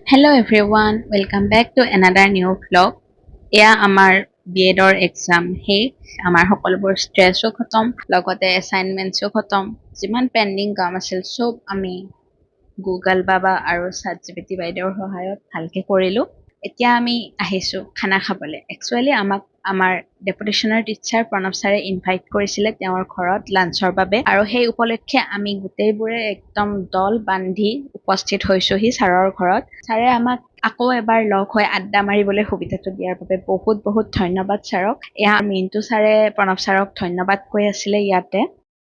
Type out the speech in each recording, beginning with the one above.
Hello everyone, welcome back to another new vlog. এয়া আমাৰ বিএডৰ exam শেষ আমাৰ সকলোবোৰ ষ্ট্ৰেছো খতম লগতে এছাইনমেণ্টছো খতম যিমান পেণ্ডিং কাম আছিল সব আমি গুগল বাবা আৰু ChatGPT বাইদেউৰ সহায়ত ভালকে কৰিলো এতিয়া আমি আহিছো খানা খাবলৈ একচুয়ালি আমাক আমাৰ ডেপুটেশ্যনৰ টিচাৰ প্ৰণৱ ছাৰে ইনভাইট কৰিছিলে তেওঁৰ ঘৰত লাঞ্চৰ বাবে আৰু সেই উপলক্ষে আমি গোটেইবোৰে একদম দল বান্ধি উপস্থিত হৈছোহি ছাৰৰ ঘৰত ছাৰে আমাক আকৌ এবাৰ লগ হৈ আড্ডা মাৰিবলৈ সুবিধাটো দিয়াৰ বাবে বহুত বহুত ধন্যবাদ ছাৰক এয়া মিণ্টু ছাৰে প্ৰণৱ ছাৰক ধন্যবাদ কৈ আছিলে ইয়াতে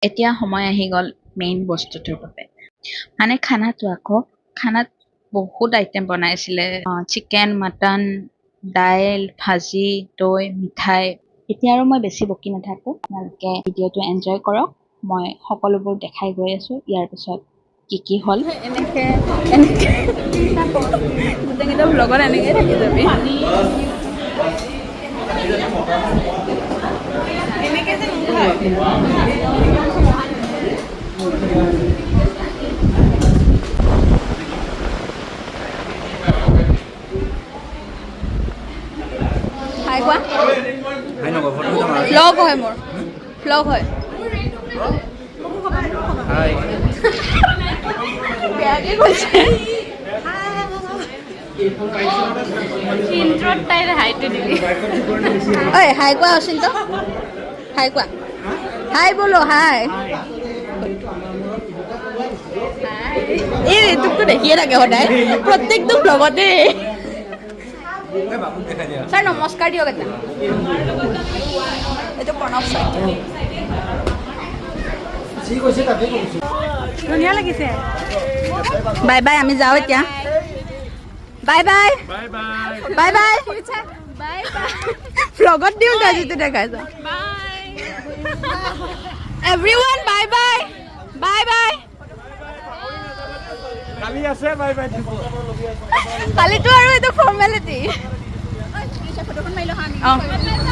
এতিয়া সময় আহি গ'ল মেইন বস্তুটোৰ বাবে মানে খানাটো আকৌ খানাত বহুত আইটেম বনাইছিলে চিকেন মটন দাইল ভাজি দৈ মিঠাই এতিয়া আৰু মই বেছি বকি নাথাকো আপোনালোকে ভিডিঅ'টো এনজয় কৰক মই সকলোবোৰ দেখাই গৈ আছো ইয়াৰ পিছত কি হ'ল এনেকে গোটেইকেইটা ব্লগত এনেকে থাকি যাবি এনেকে যে হাই কোৱা ব্লগ হয় মোৰ ব্লগ হয় হাই বেয়াকে কৈছে ইন্ট্ৰোত তাইৰ হাইটো দিবি ঐ হাই কোৱা অচিন্ত হাই কোৱা হাই বলো হাই এই তোকতো দেখিয়ে থাকে সদায় প্ৰত্যেকটো ব্লগতে স্যাৰ নমস্কাৰ দিয়ক এটা এইটো প্ৰণৱ ছাৰ ধুনীয়া লাগিছে বাই বাই আমি যাওঁ এতিয়া bye bye bye bye bye ব্লগত দিওঁ যা যিটো দেখাইছ everyone bye bye bye bye কালি আছে বাই বাই কালিতো আৰু এইটো ফৰ্মেলিটি ফটোখন মাৰি লওঁ আমি